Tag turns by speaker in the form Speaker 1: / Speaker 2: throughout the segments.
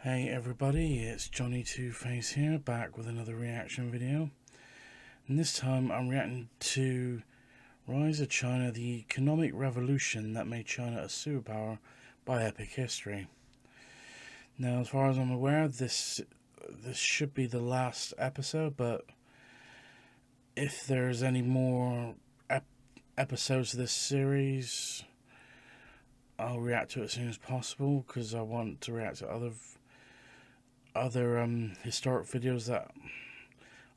Speaker 1: Hey everybody, it's Johnny Two Face here, back with another reaction video. And this time I'm reacting to Rise of China, the economic revolution that made China a superpower by epic history. Now, as far as I'm aware, this should be the last episode, but if there's any more episodes of this series, I'll react to it as soon as possible, because I want to react to other historic videos that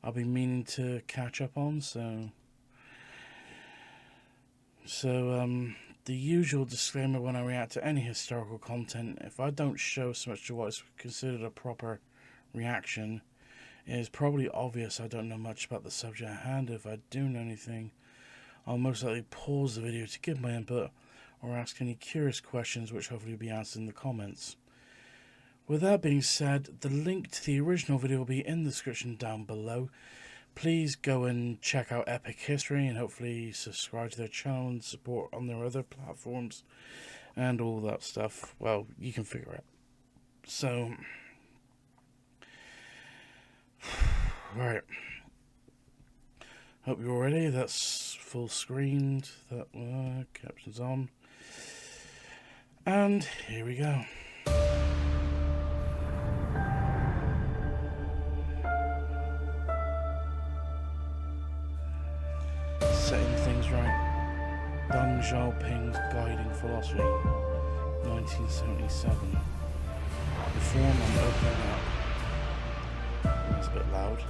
Speaker 1: I'll be meaning to catch up on. So the usual disclaimer when I react to any historical content: if I don't show so much to what is considered a proper reaction, it is probably obvious I don't know much about the subject at hand. If I do know anything, I'll most likely pause the video to give my input or ask any curious questions, which hopefully will be answered in the comments. With that being said, the link to the original video will be in the description down below. Please go and check out Epic History and hopefully subscribe to their channel and support on their other platforms and all that stuff. Well, you can figure it out. So, right. Hope you're ready. That's full screened. That captions on. And here we go. Setting things right. Deng Xiaoping's guiding philosophy. 1977. Reform and opening up. That's a bit loud.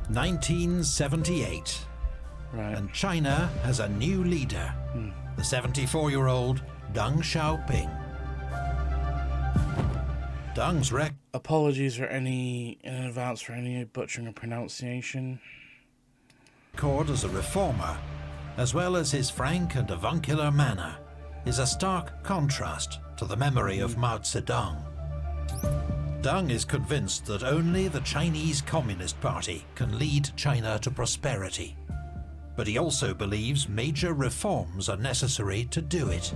Speaker 2: 1978.
Speaker 1: Right.
Speaker 2: And China has a new leader. The 74-year-old Deng Xiaoping. Deng's
Speaker 1: Apologies in advance for any butchering of pronunciation.
Speaker 2: record as a reformer, as well as his frank and avuncular manner, is a stark contrast to the memory of Mao Zedong. Deng is convinced that only the Chinese Communist Party can lead China to prosperity. But he also believes major reforms are necessary to do it.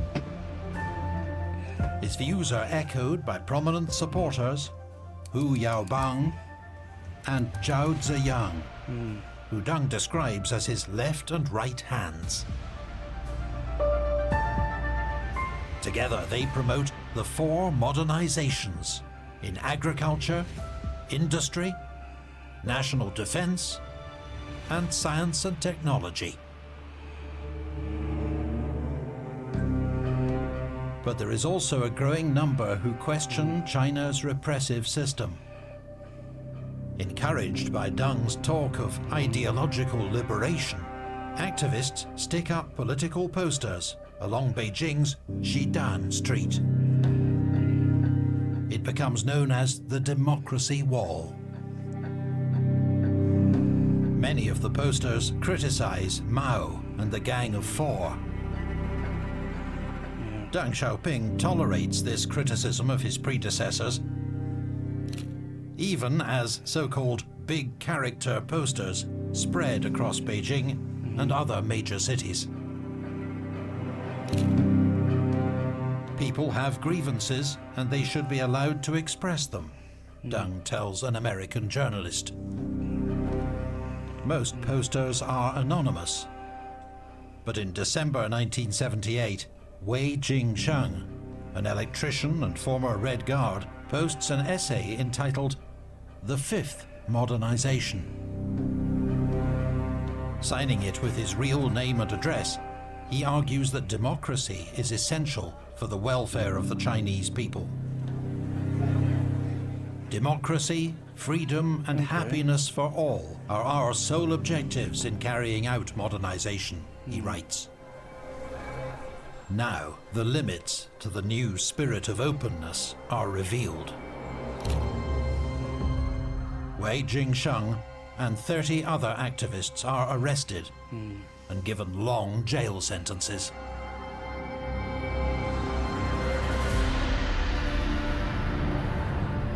Speaker 2: His views are echoed by prominent supporters, Hu Yaobang and Zhao Ziyang, who Deng describes as his left and right hands. Together they promote the four modernizations in agriculture, industry, national defense, and science and technology. But there is also a growing number who question China's repressive system. Encouraged by Deng's talk of ideological liberation, activists stick up political posters along Beijing's Xidan Street. It becomes known as the Democracy Wall. Many of the posters criticize Mao and the Gang of Four. Deng Xiaoping tolerates this criticism of his predecessors, even as so-called big character posters spread across Beijing and other major cities. People have grievances and they should be allowed to express them, Deng tells an American journalist. Most posters are anonymous, but in December 1978, Wei Jingsheng, an electrician and former Red Guard, posts an essay entitled "The Fifth Modernization." Signing it with his real name and address, he argues that democracy is essential for the welfare of the Chinese people. Democracy, freedom, and happiness for all are our sole objectives in carrying out modernization, he writes. Now, the limits to the new spirit of openness are revealed. Wei Jingsheng and 30 other activists are arrested and given long jail sentences.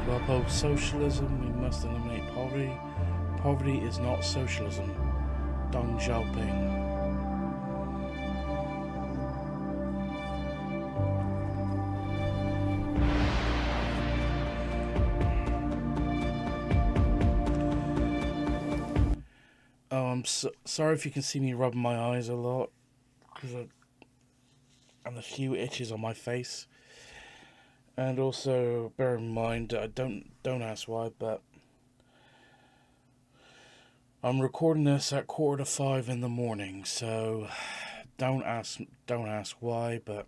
Speaker 1: To uphold socialism, we must eliminate poverty. Poverty is not socialism. Deng Xiaoping. I'm sorry if you can see me rubbing my eyes a lot, and a few itches on my face. And also, bear in mind, don't ask why, but I'm recording this at 4:45 in the morning, so don't ask why, but...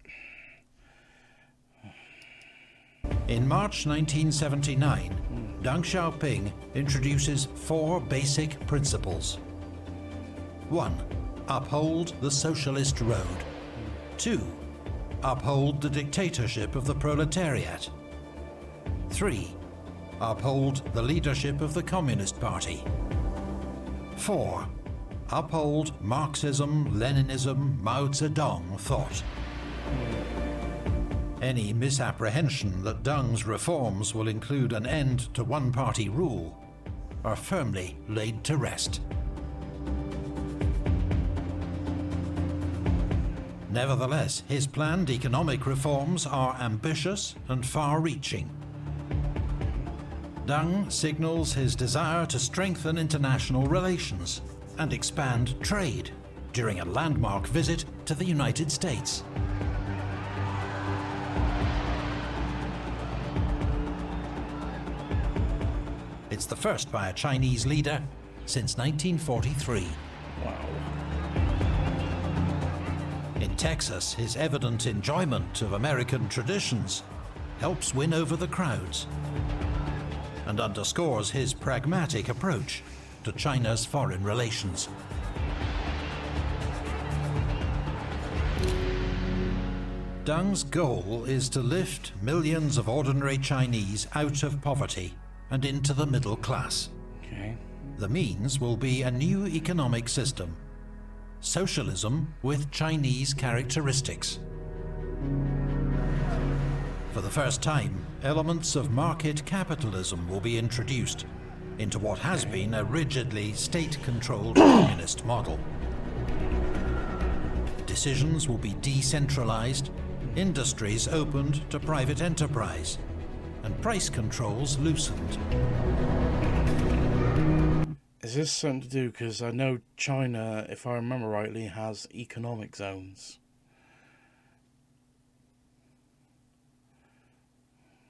Speaker 2: In March 1979, Deng Xiaoping introduces 4 basic principles. 1. Uphold the socialist road. 2. Uphold the dictatorship of the proletariat. 3. Uphold the leadership of the Communist Party. 4. Uphold Marxism, Leninism, Mao Zedong thought. Any misapprehension that Deng's reforms will include an end to one-party rule are firmly laid to rest. Nevertheless, his planned economic reforms are ambitious and far-reaching. Deng signals his desire to strengthen international relations and expand trade during a landmark visit to the United States. It's the first by a Chinese leader since 1943.
Speaker 1: Wow.
Speaker 2: In Texas, his evident enjoyment of American traditions helps win over the crowds and underscores his pragmatic approach to China's foreign relations. Deng's goal is to lift millions of ordinary Chinese out of poverty and into the middle class.
Speaker 1: Okay.
Speaker 2: The means will be a new economic system, socialism with Chinese characteristics. For the first time, elements of market capitalism will be introduced into what has been a rigidly state-controlled communist model. Decisions will be decentralized, industries opened to private enterprise, and price controls loosened.
Speaker 1: Is this something to do, because I know China, if I remember rightly, has economic zones.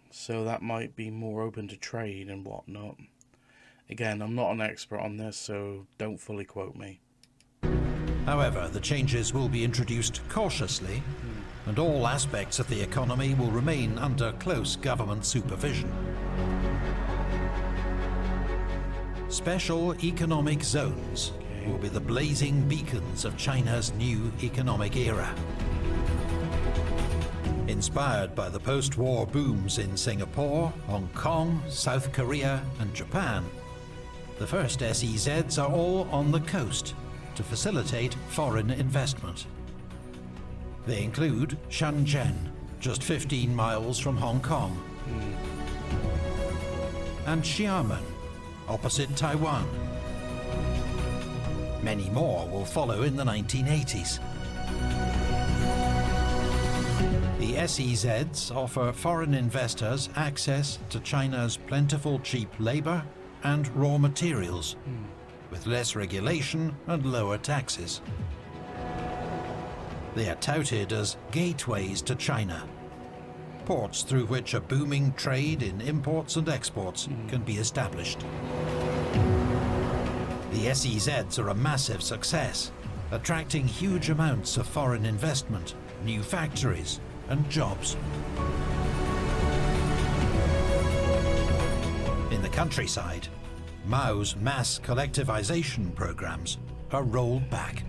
Speaker 1: So that might be more open to trade and whatnot. Again, I'm not an expert on this, so don't fully quote me.
Speaker 2: However, the changes will be introduced cautiously, and all aspects of the economy will remain under close government supervision. Special economic zones will be the blazing beacons of China's new economic era. Inspired by the post-war booms in Singapore, Hong Kong, South Korea and Japan, the first SEZs are all on the coast to facilitate foreign investment. They include Shenzhen, just 15 miles from Hong Kong, and Xiamen, opposite Taiwan. Many more will follow in the 1980s. The SEZs offer foreign investors access to China's plentiful cheap labor and raw materials, with less regulation and lower taxes. They are touted as gateways to China, ports through which a booming trade in imports and exports can be established. The SEZs are a massive success, attracting huge amounts of foreign investment, new factories, and jobs. In the countryside, Mao's mass collectivization programs are rolled back.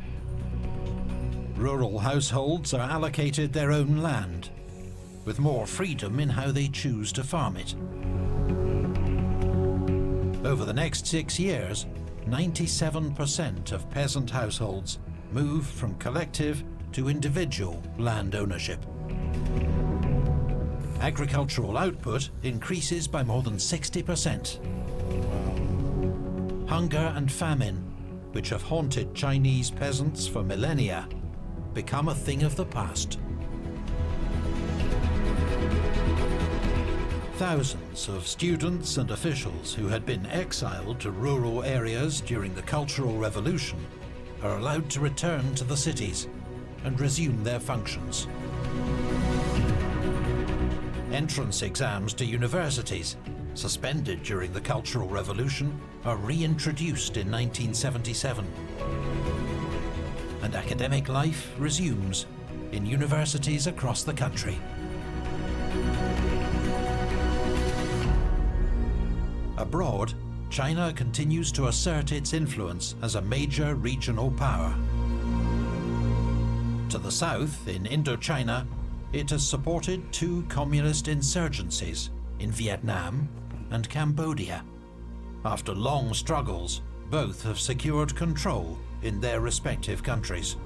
Speaker 2: Rural households are allocated their own land, with more freedom in how they choose to farm it. Over the next 6 years, 97% of peasant households move from collective to individual land ownership. Agricultural output increases by more than 60%. Hunger and famine, which have haunted Chinese peasants for millennia, become a thing of the past. Thousands of students and officials who had been exiled to rural areas during the Cultural Revolution are allowed to return to the cities and resume their functions. Entrance exams to universities, suspended during the Cultural Revolution, are reintroduced in 1977. And academic life resumes in universities across the country. Abroad, China continues to assert its influence as a major regional power. To the south, in Indochina, it has supported two communist insurgencies in Vietnam and Cambodia. After long struggles, both have secured control in their respective countries.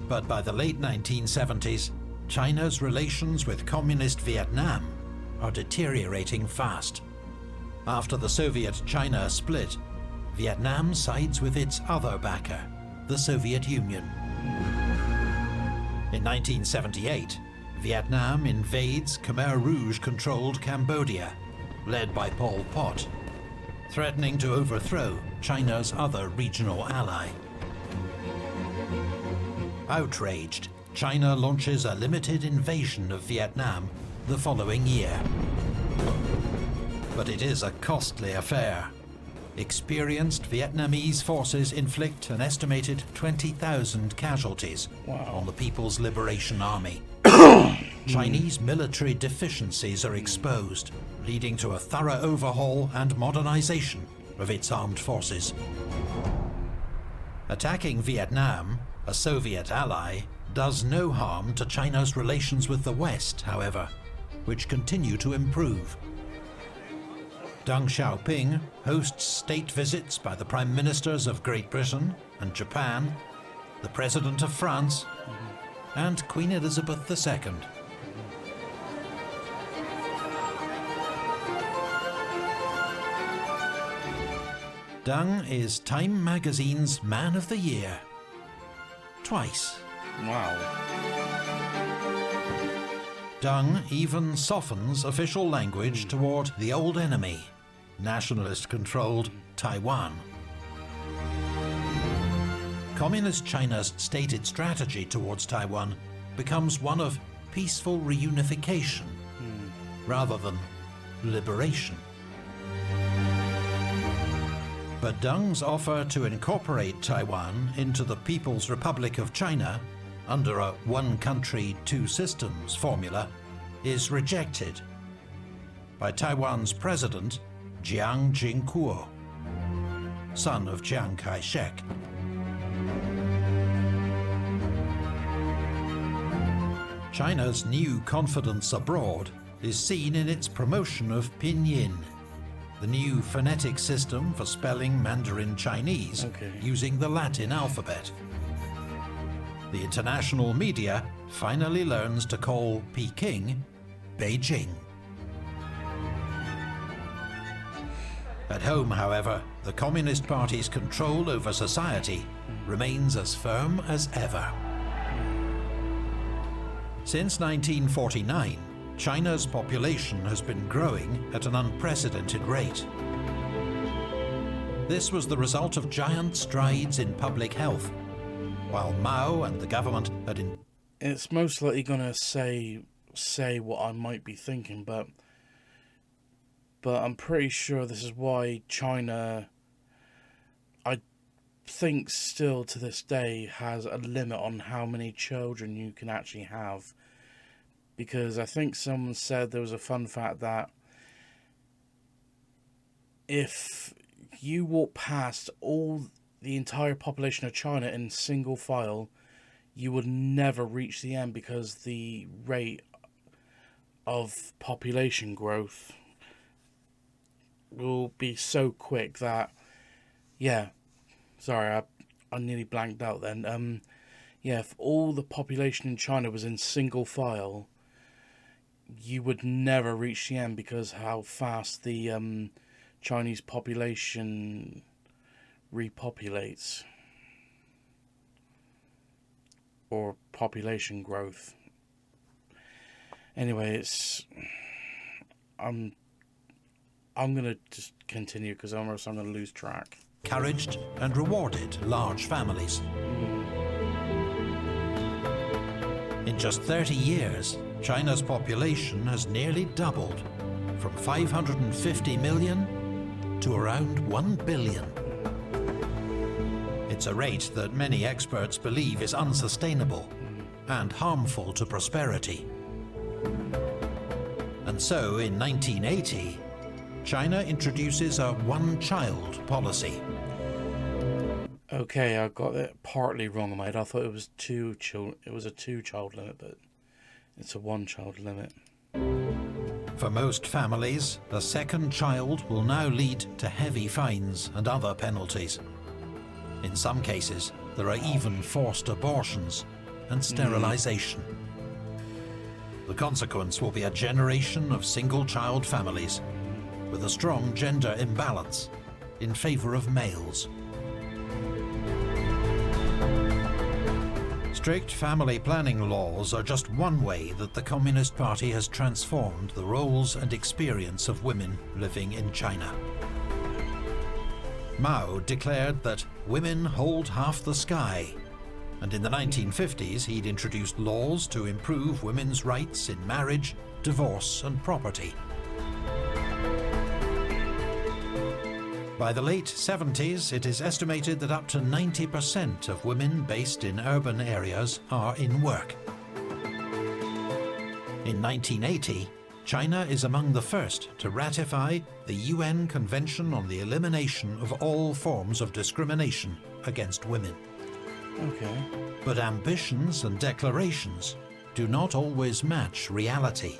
Speaker 2: But by the late 1970s, China's relations with communist Vietnam are deteriorating fast. After the Soviet-China split, Vietnam sides with its other backer, the Soviet Union. In 1978, Vietnam invades Khmer Rouge-controlled Cambodia, led by Pol Pot, threatening to overthrow China's other regional ally. Outraged, China launches a limited invasion of Vietnam the following year. But it is a costly affair. Experienced Vietnamese forces inflict an estimated 20,000 casualties on the People's Liberation Army. Chinese military deficiencies are exposed, leading to a thorough overhaul and modernization of its armed forces. Attacking Vietnam, a Soviet ally, does no harm to China's relations with the West, however, which continue to improve. Deng Xiaoping hosts state visits by the Prime Ministers of Great Britain and Japan, the President of France, and Queen Elizabeth II. Deng is Time magazine's Man of the Year. Twice.
Speaker 1: Wow.
Speaker 2: Deng even softens official language toward the old enemy, nationalist-controlled Taiwan. Communist China's stated strategy towards Taiwan becomes one of peaceful reunification rather than liberation. But Deng's offer to incorporate Taiwan into the People's Republic of China under a one country, two systems formula is rejected by Taiwan's president, Jiang Jingkuo, son of Chiang Kai-shek. China's new confidence abroad is seen in its promotion of pinyin, the new phonetic system for spelling Mandarin Chinese using the Latin alphabet. The international media finally learns to call Peking Beijing. At home, however, the Communist Party's control over society remains as firm as ever. Since 1949, China's population has been growing at an unprecedented rate. This was the result of giant strides in public health, while Mao and the government had
Speaker 1: It's most likely gonna say what I might be thinking, but I'm pretty sure this is why China, I think still to this day, has a limit on how many children you can actually have. Because I think someone said there was a fun fact that if you walk past the entire population of China in single file, you would never reach the end because the rate of population growth will be so quick that, sorry, I nearly blanked out then. If all the population in China was in single file, you would never reach the end because how fast the Chinese population repopulates, or population growth. Anyway, I'm gonna just continue because almost I'm gonna lose track.
Speaker 2: Encouraged and rewarded large families. In just 30 years, China's population has nearly doubled, from 550 million to around 1 billion. It's a rate that many experts believe is unsustainable and harmful to prosperity. And so, in 1980, China introduces a one-child policy.
Speaker 1: Okay, I got it partly wrong in my head. I thought it was two children. It was a two-child limit, but it's a one-child limit.
Speaker 2: For most families, a second child will now lead to heavy fines and other penalties. In some cases, there are even forced abortions and sterilization. The consequence will be a generation of single-child families with a strong gender imbalance in favor of males. Strict family planning laws are just one way that the Communist Party has transformed the roles and experience of women living in China. Mao declared that women hold half the sky, and in the 1950s he'd introduced laws to improve women's rights in marriage, divorce and property. By the late 70s, it is estimated that up to 90% of women based in urban areas are in work. In 1980, China is among the first to ratify the UN Convention on the Elimination of All Forms of Discrimination against Women.
Speaker 1: Okay.
Speaker 2: But ambitions and declarations do not always match reality.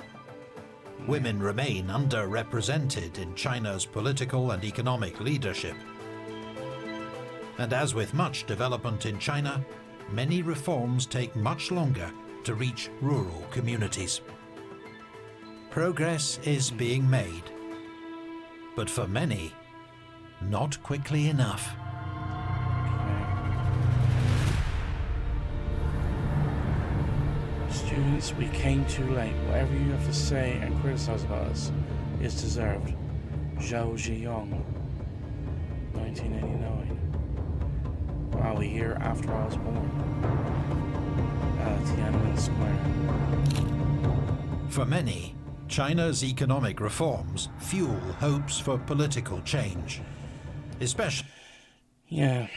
Speaker 2: Women remain underrepresented in China's political and economic leadership. And as with much development in China, many reforms take much longer to reach rural communities. Progress is being made, but for many, not quickly enough.
Speaker 1: Students, we came too late. Whatever you have to say and criticize about us is deserved. Zhao Ziyong, 1989. Wow, a year after I was born. Tiananmen Square.
Speaker 2: For many, China's economic reforms fuel hopes for political change, especially...
Speaker 1: Yeah,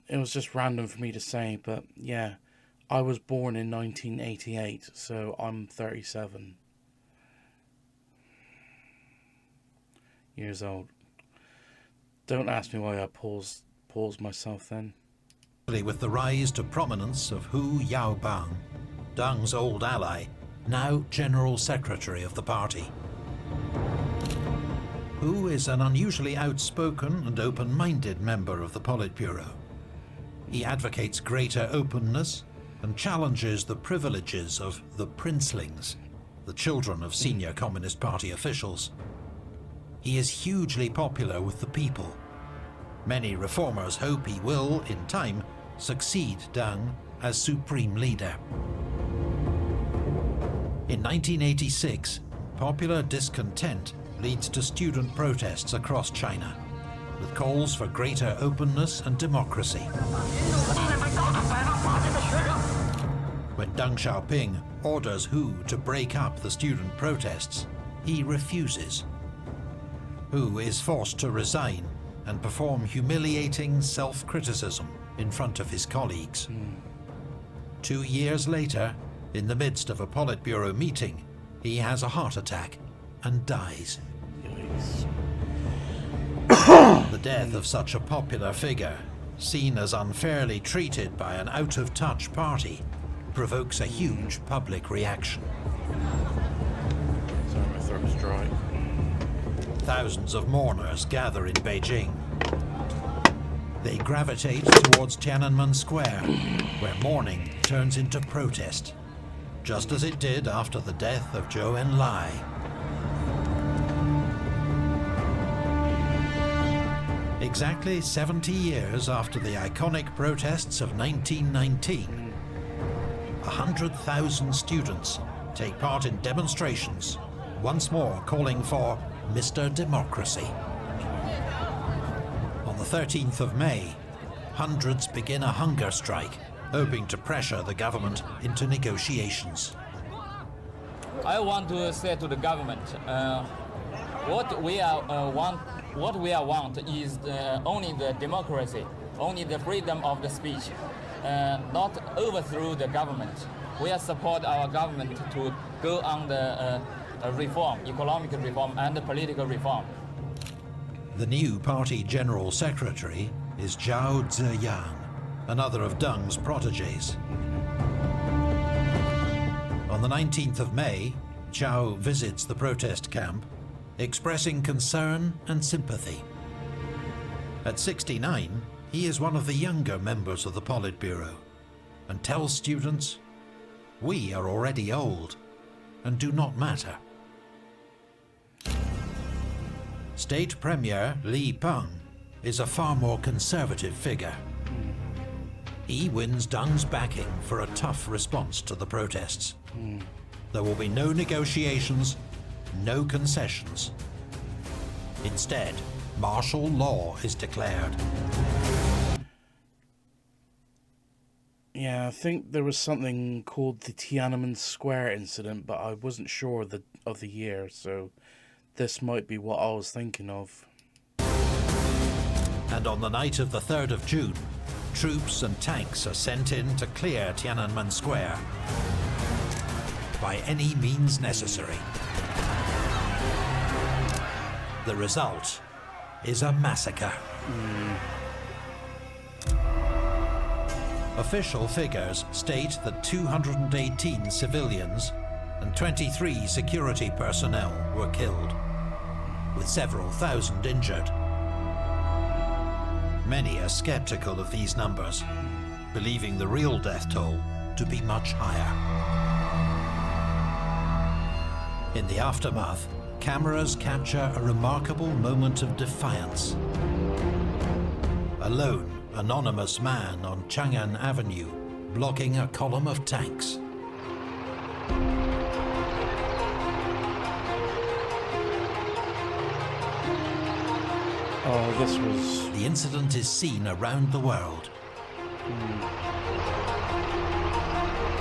Speaker 1: it was just random for me to say, but yeah, I was born in 1988, so I'm 37 years old. Don't ask me why I paused myself then.
Speaker 2: With the rise to prominence of Hu Yaobang, Deng's old ally, now General Secretary of the party. Hu is an unusually outspoken and open-minded member of the Politburo. He advocates greater openness and challenges the privileges of the princelings, the children of senior Communist Party officials. He is hugely popular with the people. Many reformers hope he will, in time, succeed Deng as supreme leader. In 1986, popular discontent leads to student protests across China, with calls for greater openness and democracy. When Deng Xiaoping orders Hu to break up the student protests, he refuses. Hu is forced to resign and perform humiliating self-criticism in front of his colleagues. 2 years later, in the midst of a Politburo meeting, he has a heart attack and dies. The death of such a popular figure, seen as unfairly treated by an out-of-touch party, provokes a huge public reaction.
Speaker 1: Sorry, my throat's dry.
Speaker 2: Thousands of mourners gather in Beijing. They gravitate towards Tiananmen Square, where mourning turns into protest, just as it did after the death of Zhou Enlai. Exactly 70 years after the iconic protests of 1919, 100,000 students take part in demonstrations once more calling for Mr. Democracy. On the 13th of May, hundreds begin a hunger strike, hoping to pressure the government into negotiations.
Speaker 3: I want to say to the government, what we want is only the democracy, only the freedom of the speech, not overthrow the government. We support our government to go on the reform, economic reform and political reform.
Speaker 2: The new party general secretary is Zhao Ziyang, another of Deng's protégés. On the 19th of May, Zhao visits the protest camp, expressing concern and sympathy. At 69, he is one of the younger members of the Politburo and tells students, "We are already old and do not matter." State Premier Li Peng is a far more conservative figure. He wins Deng's backing for a tough response to the protests. There will be no negotiations, no concessions. Instead, martial law is declared.
Speaker 1: Yeah, I think there was something called the Tiananmen Square incident, but I wasn't sure of the year, so this might be what I was thinking of.
Speaker 2: And on the night of the 3rd of June, troops and tanks are sent in to clear Tiananmen Square by any means necessary. The result is a massacre. Official figures state that 218 civilians and 23 security personnel were killed, with several thousand injured. Many are skeptical of these numbers, believing the real death toll to be much higher. In the aftermath, cameras capture a remarkable moment of defiance. A lone, anonymous man on Chang'an Avenue blocking a column of tanks.
Speaker 1: Oh, this was...
Speaker 2: The incident is seen around the world.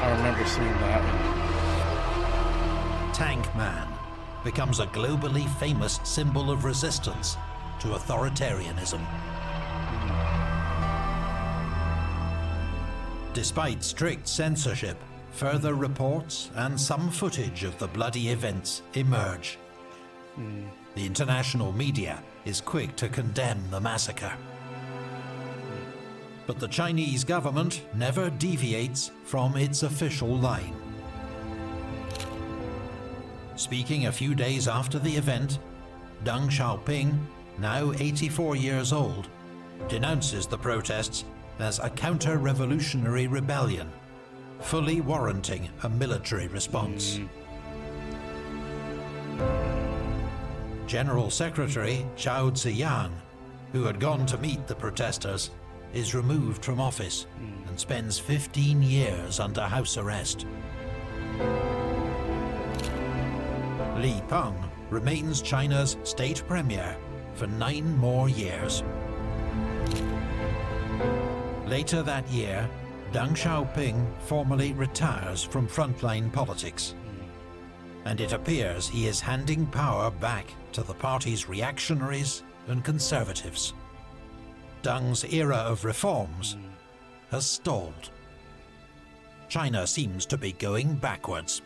Speaker 1: I remember seeing that.
Speaker 2: Tank Man becomes a globally famous symbol of resistance to authoritarianism. Despite strict censorship, further reports and some footage of the bloody events emerge. The international media is quick to condemn the massacre. But the Chinese government never deviates from its official line. Speaking a few days after the event, Deng Xiaoping, now 84 years old, denounces the protests as a counter-revolutionary rebellion, fully warranting a military response. General Secretary Zhao Ziyang, who had gone to meet the protesters, is removed from office and spends 15 years under house arrest. Li Peng remains China's state premier for 9 more years. Later that year, Deng Xiaoping formally retires from frontline politics, and it appears he is handing power back to the party's reactionaries and conservatives. Deng's era of reforms has stalled. China seems to be going backwards.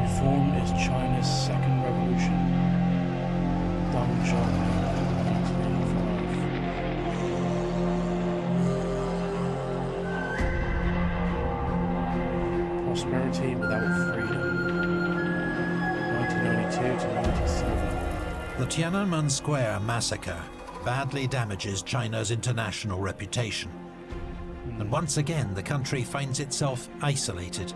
Speaker 1: Reform is China's second revolution. Deng Xiaoping, 1985. Prosperity without freedom. 1992 to 97.
Speaker 2: The Tiananmen Square massacre badly damages China's international reputation. And once again, the country finds itself isolated.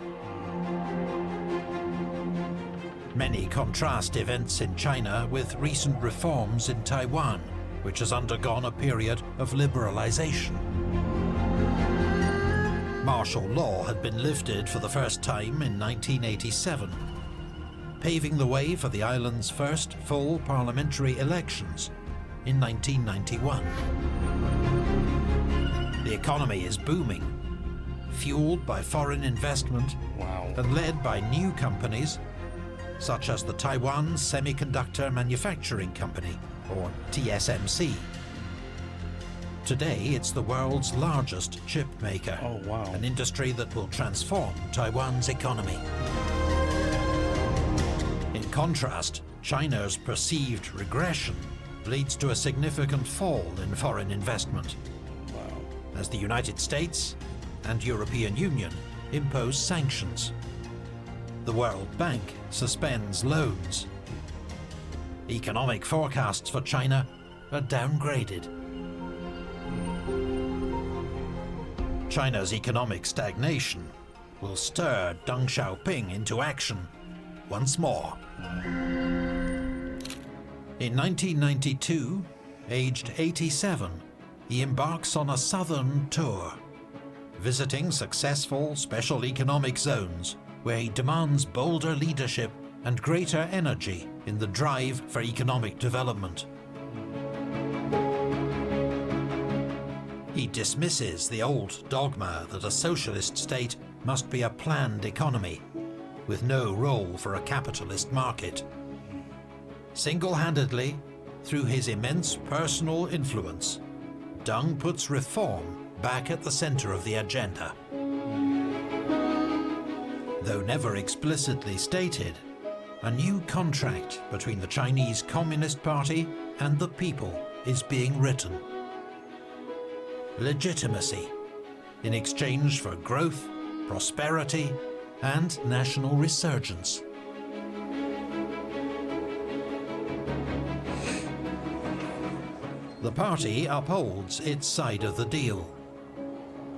Speaker 2: Many contrast events in China with recent reforms in Taiwan, which has undergone a period of liberalization. Martial law had been lifted for the first time in 1987, paving the way for the island's first full parliamentary elections in 1991. The economy is booming, fueled by foreign investment and led by new companies such as the Taiwan Semiconductor Manufacturing Company, or TSMC. Today, it's the world's largest chip maker, an industry that will transform Taiwan's economy. In contrast, China's perceived regression leads to a significant fall in foreign investment, as the United States and European Union impose sanctions. The World Bank suspends loans. Economic forecasts for China are downgraded. China's economic stagnation will stir Deng Xiaoping into action once more. In 1992, aged 87, he embarks on a southern tour, visiting successful special economic zones where he demands bolder leadership and greater energy in the drive for economic development. He dismisses the old dogma that a socialist state must be a planned economy, with no role for a capitalist market. Single-handedly, through his immense personal influence, Deng puts reform back at the center of the agenda. Though never explicitly stated, a new contract between the Chinese Communist Party and the people is being written. Legitimacy in exchange for growth, prosperity, and national resurgence. The party upholds its side of the deal.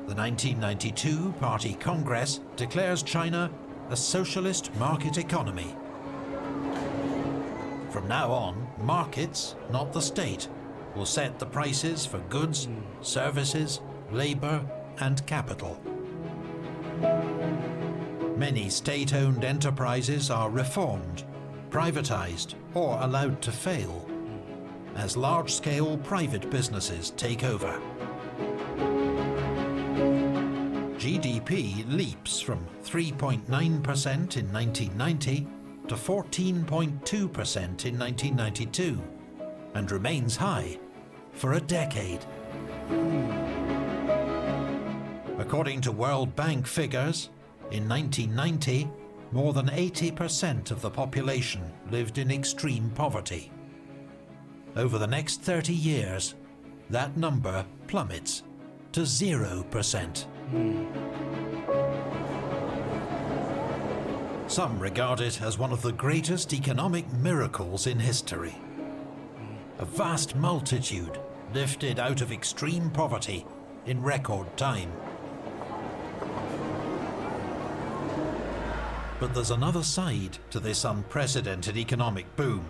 Speaker 2: The 1992 Party Congress declares China a socialist market economy. From now on, markets, not the state, will set the prices for goods, services, labor, and capital. Many state-owned enterprises are reformed, privatized, or allowed to fail, as large-scale private businesses take over. GDP leaps from 3.9% in 1990 to 14.2% in 1992, and remains high for a decade. According to World Bank figures, in 1990, more than 80% of the population lived in extreme poverty. Over the next 30 years, that number plummets to 0%. Some regard it as one of the greatest economic miracles in history. A vast multitude lifted out of extreme poverty in record time. But there's another side to this unprecedented economic boom.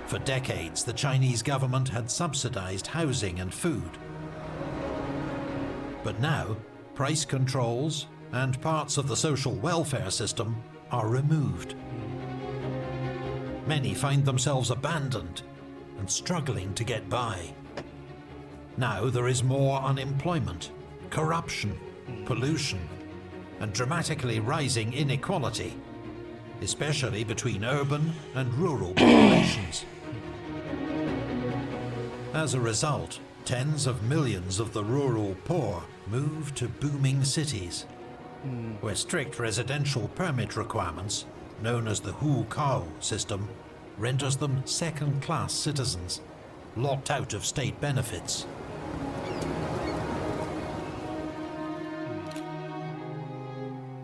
Speaker 2: For decades, the Chinese government had subsidized housing and food. But now, price controls and parts of the social welfare system are removed. Many find themselves abandoned and struggling to get by. Now there is more unemployment, corruption, pollution, and dramatically rising inequality, especially between urban and rural populations. As a result, tens of millions of the rural poor move to booming cities, where strict residential permit requirements, known as the Hukou system, renders them second-class citizens, locked out of state benefits.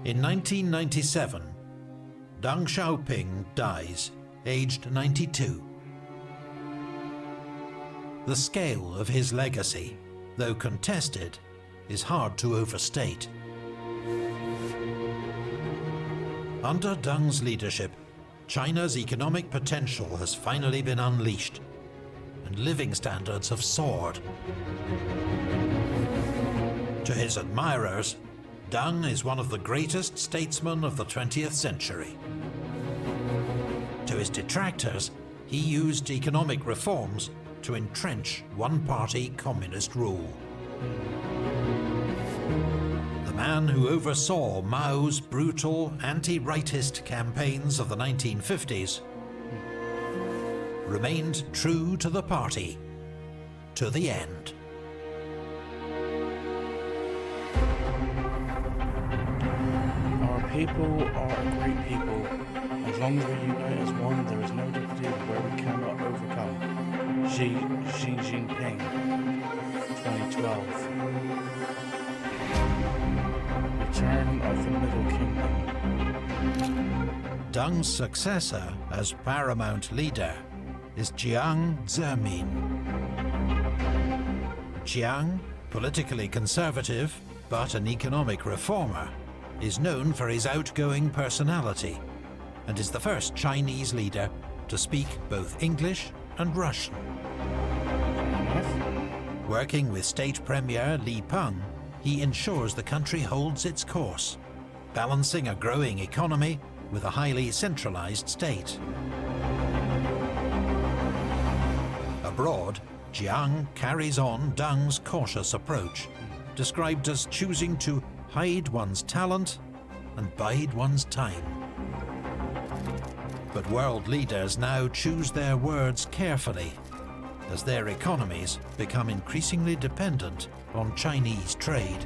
Speaker 2: In 1997, Deng Xiaoping dies, aged 92. The scale of his legacy, though contested, is hard to overstate. Under Deng's leadership, China's economic potential has finally been unleashed, and living standards have soared. To his admirers, Deng is one of the greatest statesmen of the 20th century. To his detractors, he used economic reforms to entrench one-party communist rule. The man who oversaw Mao's brutal anti-rightist campaigns of the 1950s remained true to the party to the end.
Speaker 1: Our people are a great people. As long as we unite as one, there is no difficulty where we cannot overcome. Xi Jinping, 2012. Return of the Middle Kingdom.
Speaker 2: Deng's successor as paramount leader is Jiang Zemin. Jiang, politically conservative but an economic reformer, is known for his outgoing personality and is the first Chinese leader to speak both English and Russian. Working with State Premier Li Peng, he ensures the country holds its course, balancing a growing economy with a highly centralized state. Abroad, Jiang carries on Deng's cautious approach, described as choosing to hide one's talent and bide one's time. But world leaders now choose their words carefully, as their economies become increasingly dependent on Chinese trade.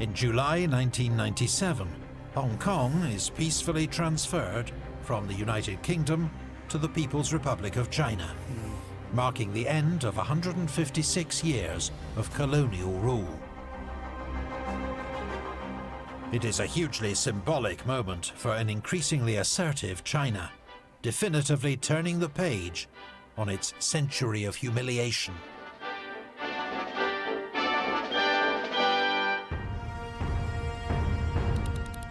Speaker 2: In July 1997, Hong Kong is peacefully transferred from the United Kingdom to the People's Republic of China, marking the end of 156 years of colonial rule. It is a hugely symbolic moment for an increasingly assertive China, definitively turning the page on its century of humiliation.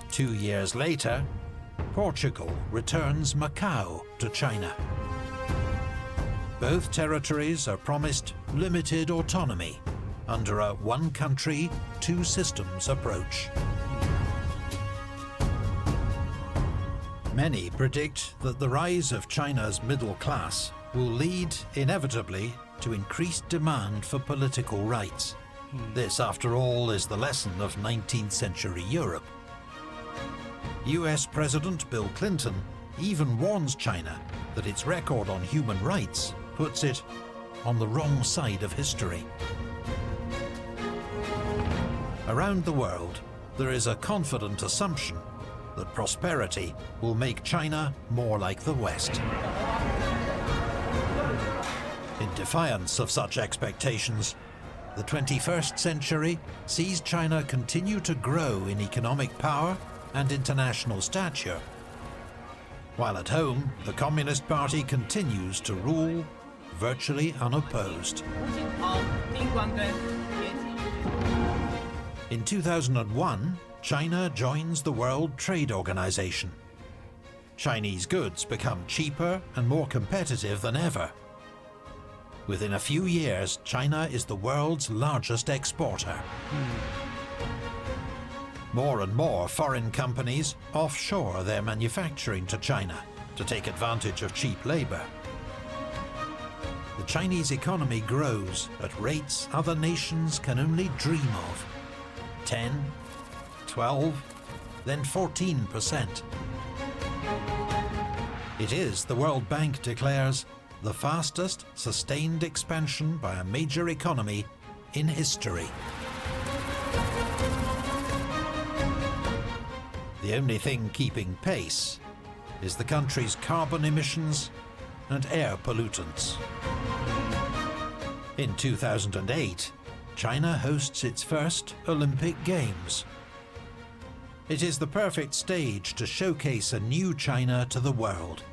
Speaker 2: Two years later, Portugal returns Macau to China. Both territories are promised limited autonomy under a one country, two systems approach. Many predict that the rise of China's middle class will lead inevitably to increased demand for political rights. This, after all, is the lesson of 19th century Europe. US President Bill Clinton even warns China that its record on human rights puts it on the wrong side of history. Around the world, there is a confident assumption that prosperity will make China more like the West. In defiance of such expectations, the 21st century sees China continue to grow in economic power and international stature, while at home the Communist Party continues to rule virtually unopposed. In 2001, China joins the World Trade Organization. Chinese goods become cheaper and more competitive than ever. Within a few years, China is the world's largest exporter. More and more foreign companies offshore their manufacturing to China to take advantage of cheap labor. The Chinese economy grows at rates other nations can only dream of. 10, 12, then 14%. It is, the World Bank declares, the fastest sustained expansion by a major economy in history. The only thing keeping pace is the country's carbon emissions and air pollutants. In 2008, China hosts its first Olympic Games. It is the perfect stage to showcase a new China to the world.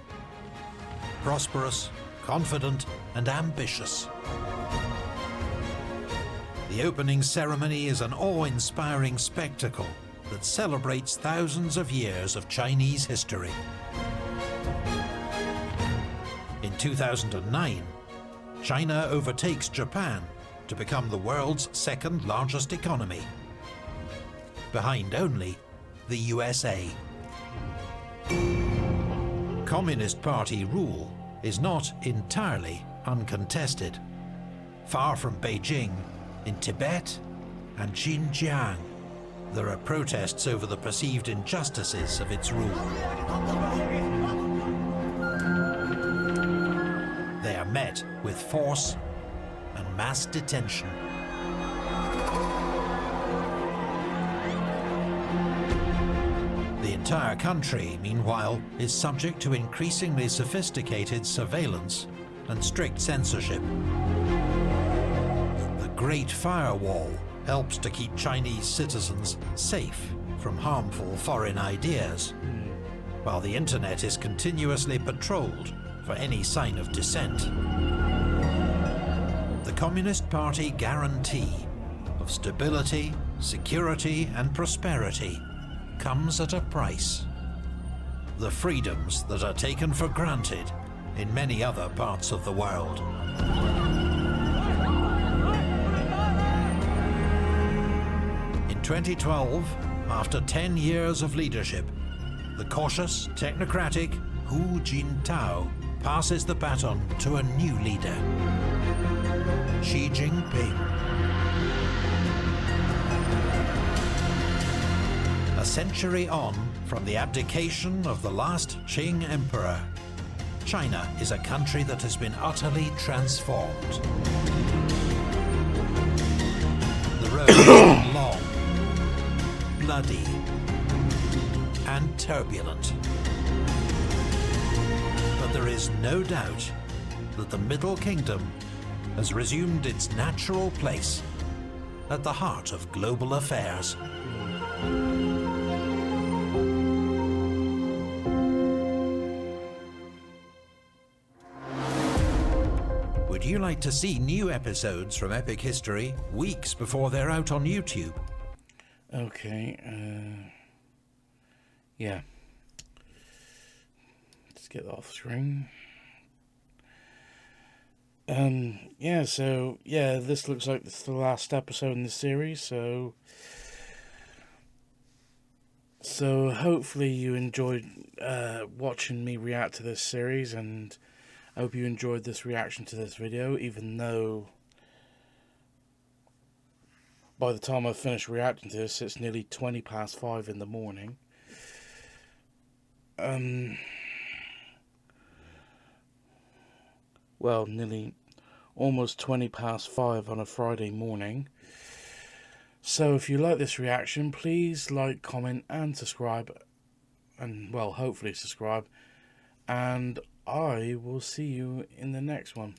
Speaker 2: Prosperous, confident, and ambitious. The opening ceremony is an awe-inspiring spectacle that celebrates thousands of years of Chinese history. In 2009, China overtakes Japan to become the world's second largest economy, behind only the USA. Communist Party rule is not entirely uncontested. Far from Beijing, in Tibet and Xinjiang, there are protests over the perceived injustices of its rule. They are met with force and mass detention. The entire country, meanwhile, is subject to increasingly sophisticated surveillance and strict censorship. The Great Firewall helps to keep Chinese citizens safe from harmful foreign ideas, while the internet is continuously patrolled for any sign of dissent. The Communist Party guarantee of stability, security, and prosperity comes at a price. The freedoms that are taken for granted in many other parts of the world. In 2012, after 10 years of leadership, the cautious, technocratic Hu Jintao passes the baton to a new leader, Xi Jinping. A century on from the abdication of the last Qing emperor, China is a country that has been utterly transformed. The road has been long, bloody, and turbulent. But there is no doubt that the Middle Kingdom has resumed its natural place at the heart of global affairs. Would you like to see new episodes from Epic History weeks before they're out on YouTube?
Speaker 1: Okay, yeah. Let's get that off screen. Yeah, so, yeah, this looks like this is the last episode in the series, so hopefully you enjoyed watching me react to this series, and I hope you enjoyed this reaction to this video, even though by the time I finish reacting to this, it's nearly 20 past 5 in the morning. Well, nearly almost 20 past 5 on a Friday morning. So if you like this reaction, please like, comment and subscribe, and well, hopefully subscribe, and I will see you in the next one.